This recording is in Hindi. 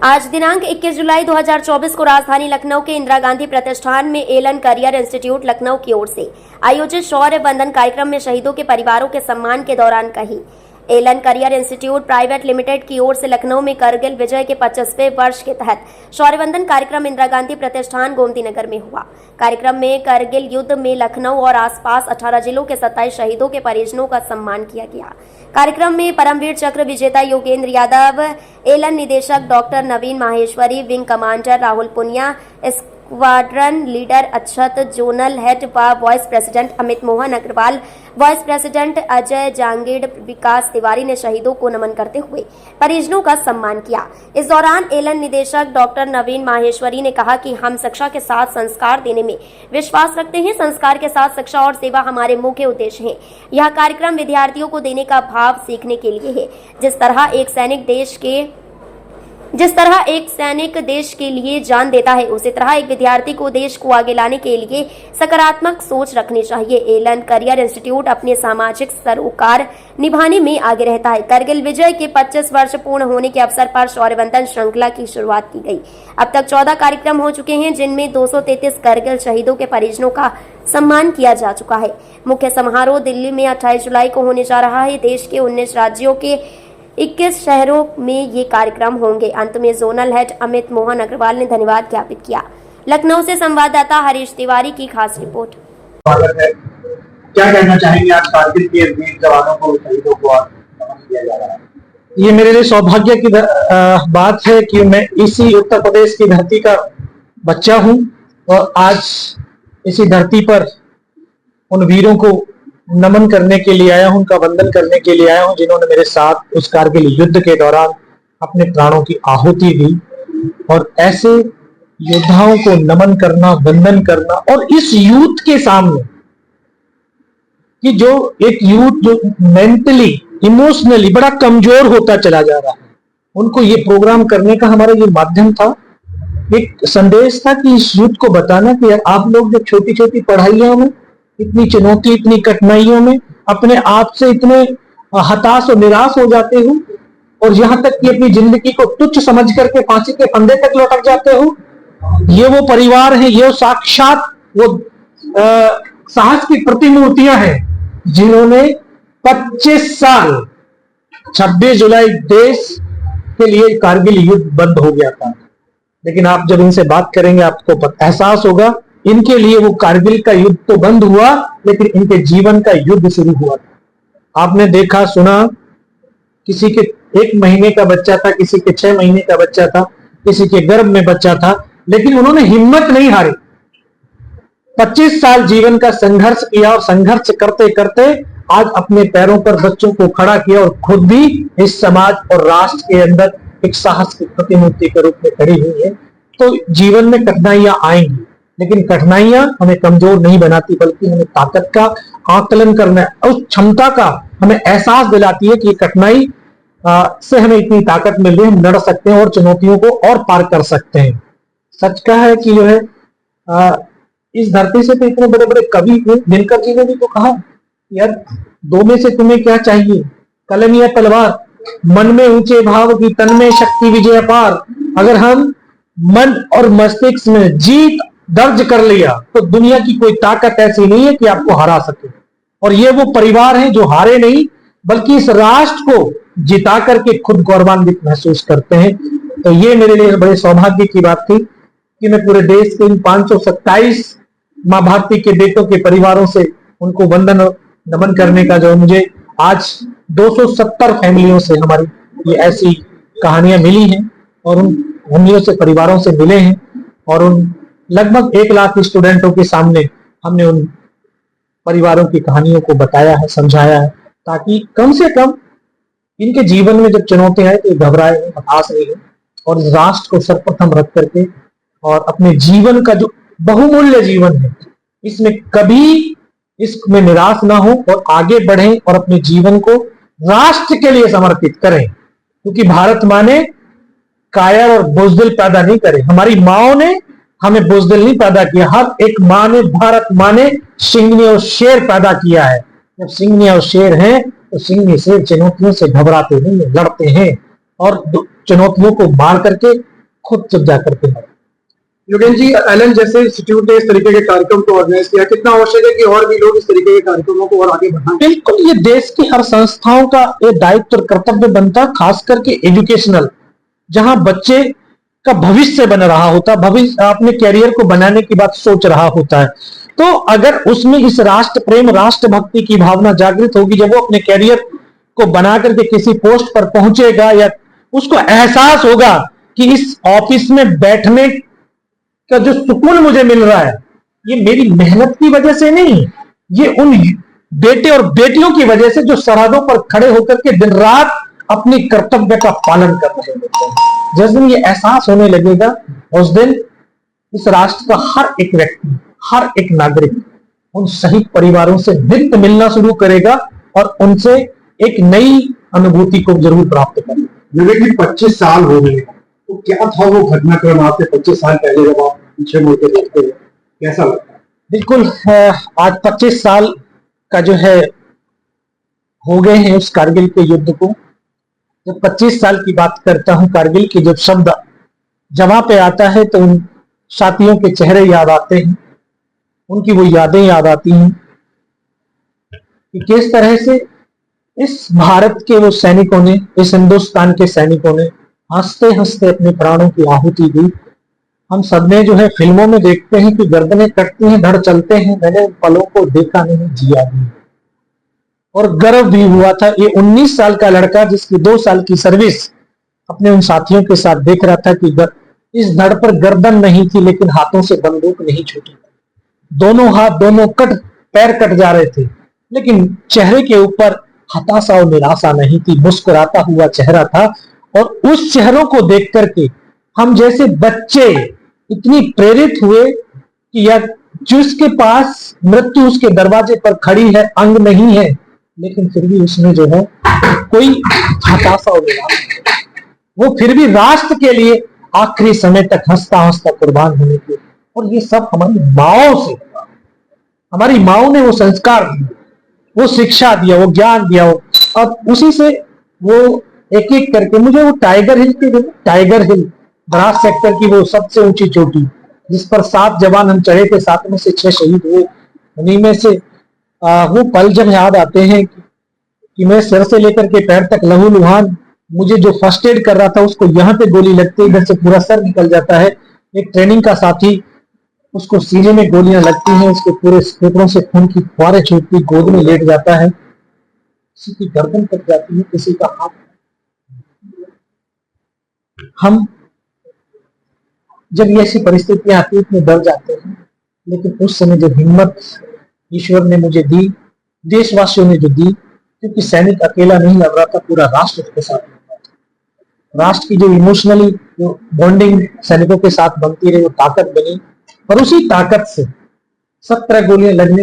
आज दिनांक 21 जुलाई 2024 को राजधानी लखनऊ के इंदिरा गांधी प्रतिष्ठान में एलन करियर इंस्टीट्यूट लखनऊ की ओर से आयोजित शौर्य वंदन कार्यक्रम में शहीदों के परिवारों के सम्मान के दौरान कही Allen career institute private limited की ओर से लखनऊ में करगिल विजय के 25वें वर्ष के तहत शौर्यवंदन कार्यक्रम इंदिरा गांधी प्रतिष्ठान गोमती नगर में हुआ। कार्यक्रम में करगिल युद्ध में लखनऊ और आसपास 18 जिलों के 27 शहीदों के परिजनों का सम्मान किया गया। कार्यक्रम में परमवीर चक्र विजेता योगेंद्र यादव, एलन निदेशक doctor Naveen Maheshwari, wing commander Rahul Punia, squadron leader Akshat, zonal head व vice president Amit Mohan Agarwal, vice president Ajay Jangid, Vikas Tiwari ने शहीदों को नमन करते हुए परिजनों का सम्मान किया। इस दौरान एलन निदेशक डॉक्टर नवीन माहेश्वरी ने कहा कि हम शिक्षा के साथ संस्कार देने में विश्वास रखते हैं। संस्कार के साथ शिक्षा और सेवा हमारे मुख्य उद्देश्य हैं। यह कार्यक्रम विद्यार्थियों को देने का भाव सीखने के लिए है। जिस तरह एक सैनिक देश के लिए जान देता है, उसी तरह एक विद्यार्थी को देश को आगे लाने के लिए सकारात्मक सोच रखनी चाहिए। एलन करियर इंस्टीट्यूट अपने सामाजिक सरोकार निभाने में आगे रहता है। करगिल विजय के 25 वर्ष पूर्ण होने के अवसर पर शौर्यवंदन श्रृंखला की शुरुआत की गई। अब तक 14 कार्यक्रम हो चुके हैं, जिनमें 233 करगिल शहीदों के परिजनों का सम्मान किया जा चुका है। मुख्य समारोह दिल्ली में 28 जुलाई को होने जा रहा है। देश के 19 राज्यों के 21 शहरों में ये कार्यक्रम होंगे। अंत में जोनल हेड अमित मोहन अग्रवाल ने धन्यवाद ज्ञापित किया। लखनऊ से संवाददाता हरीश तिवारी की खास रिपोर्ट। क्या कहना चाहेंगे आज कारगिल के वीर जवानों को, शहीदों को नमन किया जा रहा है? ये मेरे लिए सौभाग्य की बात है कि मैं इसी उत्तर प्रदेश की धरती का बच्चा हूं और आज इसी धरती पर उन वीरों को नमन करने के लिए आया हूं, उनका वंदन करने के लिए आया हूं, जिन्होंने मेरे साथ उस कारगिल युद्ध के दौरान अपने प्राणों की आहुति दी। और ऐसे योद्धाओं को नमन करना, वंदन करना, और इस यूथ के सामने कि जो एक यूथ जो मेंटली, इमोशनली बड़ा कमजोर होता चला जा रहा है, उनको ये प्रोग्राम करने का हमारा ये माध्यम था, एक संदेश था कि इस यूथ को बताना कि आप लोग जो छोटी छोटी पढ़ाइयों में, इतनी चुनौती, इतनी कठिनाइयों में अपने आप से इतने हताश और निराश हो जाते हो और यहां तक कि अपनी जिंदगी को तुच्छ समझ करके फांसी के फंदे तक लटक जाते हो, ये वो परिवार है, ये साक्षात वो साहस की प्रतिमूर्तियां हैं जिन्होंने 25 साल 26 जुलाई देश के लिए कारगिल युद्ध बंद हो गया था। लेकिन आप जब इनसे बात करेंगे आपको एहसास होगा, इनके लिए वो कारगिल का युद्ध तो बंद हुआ, लेकिन इनके जीवन का युद्ध शुरू हुआ था। आपने देखा, सुना, किसी के 1 महीने का बच्चा था, किसी के 6 महीने का बच्चा था, किसी के गर्भ में बच्चा था, लेकिन उन्होंने हिम्मत नहीं हारी। 25 साल जीवन का संघर्ष किया और संघर्ष करते करते आज अपने पैरों पर बच्चों को खड़ा किया और खुद भी इस समाज और राष्ट्र के अंदर एक साहस की प्रतिमूर्ति के रूप में खड़ी हुई है। तो जीवन में कठिनाइयां आएंगी, लेकिन कठिनाइयां हमें कमजोर नहीं बनाती, बल्कि हमें ताकत का आकलन करना, उस क्षमता का हमें एहसास दिलाती है कि कठिनाई से हमें इतनी ताकत मिल रही है, हम लड़ सकते हैं और चुनौतियों को और पार कर सकते हैं। सच का है कि जो है इस धरती से तो इतने बड़े बड़े कवि थे, दिनकर जी ने भी तो कहा, यार दो में से तुम्हें क्या चाहिए, कलम या तलवार, मन में ऊंचे भाव की, तन में शक्ति विजय अपार। अगर हम मन और मस्तिष्क में जीत दर्ज कर लिया तो दुनिया की कोई ताकत ऐसी नहीं है कि आपको हरा सके। और ये वो परिवार हैं जो हारे नहीं, बल्कि इस राष्ट्र को जिता करके खुद गौरवान्वित महसूस करते हैं। तो ये मेरे लिए बड़े सौभाग्य की बात थी कि मैं पूरे देश के इन 527 मां भारती के बेटों के परिवारों से उनको वंदन और नमन करने का जो मुझे आज 270 फैमिलियों से हमारी ये ऐसी कहानियां मिली हैं और उन फैमिलियों से, परिवारों से मिले हैं और उन लगभग 1 लाख स्टूडेंटों के सामने हमने उन परिवारों की कहानियों को बताया है, समझाया है, ताकि कम से कम इनके जीवन में जब चुनौतियां आए तो घबराए, हताश नहीं हो और इस राष्ट्र को सर्वप्रथम रख करके और अपने जीवन का जो बहुमूल्य जीवन है, इसमें कभी इसमें निराश ना हो और आगे बढ़ें और अपने जीवन को राष्ट्र के लिए समर्पित करें। क्योंकि भारत माँ ने कायर और बुजदिल पैदा नहीं करे, हमारी माओ ने हमें बुजदिल नहीं पैदा किया। हर एक माँ ने, भारत माँ ने सिंहनी और शेर पैदा किया है। जब सिंहनी और शेर हैं तो सिंहनी शेर चुनौतियों से घबराते नहीं, लड़ते हैं और चुनौतियों को मार करके खुद जब जाकर के है। योगेश जी, एलन जैसे इंस्टीट्यूट ने इस तरीके के कार्यक्रम को ऑर्गेनाइज किया, कितना आवश्यक है कि और भी लोग इस तरीके के कार्यक्रमों को और आगे बढ़ाएं? बिल्कुल, ये देश की हर संस्थाओं का ये दायित्व और कर्तव्य बनता है, खास करके एजुकेशनल, जहां बच्चे का भविष्य बन रहा होता, भविष्य अपने कैरियर को बनाने की बात सोच रहा होता है, तो अगर उसमें इस राष्ट्र प्रेम, राष्ट्र भक्ति की भावना जागृत होगी, जब वो अपने कैरियर को बना करके किसी पोस्ट पर पहुंचेगा, या उसको एहसास होगा कि इस ऑफिस में बैठने का जो सुकून मुझे मिल रहा है, ये मेरी मेहनत की वजह से नहीं, ये उन बेटे और बेटियों की वजह से जो सरहदों पर खड़े होकर के दिन रात अपनी कर्तव्य का पालन कर रहे होते हैं। जिस दिन ये एहसास होने लगेगा, उस दिन इस राष्ट्र का हर एक व्यक्ति, हर एक नागरिक उन शहीद परिवारों से नित्य मिलना शुरू करेगा और उनसे एक नई अनुभूति को जरूर प्राप्त करेगा। योगेश जी, 25 साल हो गए, तो क्या था वो घटनाक्रम आपके 25 साल पहले, जब आप पीछे मुड़ के देखते हैं, कैसा लगता है? बिल्कुल, आज 25 साल का जो है हो गए हैं उस कारगिल के युद्ध को। जब 25 साल की बात करता हूं, कारगिल के जब शब्द जवां पे आता है, तो उन साथियों के चेहरे याद आते हैं, उनकी वो यादें याद आती हैं कि किस तरह से इस भारत के वो सैनिकों ने, इस हिंदुस्तान के सैनिकों ने हंसते हंसते अपने प्राणों की आहुति दी। हम सबने जो है फिल्मों में देखते हैं कि गर्दनें कटती हैं, धड़ चलते हैं, मैंने उन पलों को देखा नहीं, जिया भी, और गर्व भी हुआ था। ये 19 साल का लड़का जिसकी 2 साल की सर्विस अपने उन साथियों के साथ देख रहा था कि इस धड़ पर गर्दन नहीं थी, लेकिन हाथों से बंदूक नहीं छूटी, दोनों हाथ, दोनों पैर कट जा रहे थे, लेकिन चेहरे के ऊपर हताशा और निराशा नहीं थी, मुस्कुराता हुआ चेहरा था। और उस चेहरों को देख करके हम जैसे बच्चे इतनी प्रेरित हुए कि यार, जिसके पास मृत्यु उसके दरवाजे पर खड़ी है, अंग नहीं है, लेकिन फिर भी उसमें जो है कोई हताशा और निराशा, वो फिर भी राष्ट्र के लिए आखिरी समय तक हंसता हंसता कुर्बान होने के। और ये सब हमारी माओ से, हमारी माओ ने वो संस्कार दिए, वो शिक्षा दिया, वो ज्ञान दिया, और उसी से वो एक एक करके मुझे वो टाइगर हिल द्रास सेक्टर की वो सबसे ऊंची चोटी, जिस पर 7 जवान हम चढ़े थे, 7 में से 6 शहीद हुए। उन्हीं में से वो पल जब याद आते हैं कि मैं सिर से लेकर के पैर तक लहूलुहान, मुझे जो फर्स्ट एड कर रहा था उसको यहाँ पे गोली लगती है, इधर से पूरा सर निकल जाता है। एक ट्रेनिंग का साथी, उसको सीने में गोलियां लगती हैं, उसके पूरे फेफड़ों से खून की फुहारें छूटती, गोद में लेट जाता है, किसी की गर्दन कट जाती है, किसी का हाथ। हम जब ये ऐसी परिस्थितियां आती है, इतने डर जाते हैं, लेकिन उस समय जो हिम्मत ईश्वर ने मुझे दी, देशवासियों ने जो दी, क्योंकि सैनिक अकेला नहीं लड़ रहा था, पूरा राष्ट्र उसके साथ लड़ रहा था। राष्ट्र की जो इमोशनली जो बॉन्डिंग सैनिकों के साथ बनती रही, वो ताकत बनी, और उसी ताकत से 17 गोलियां लगने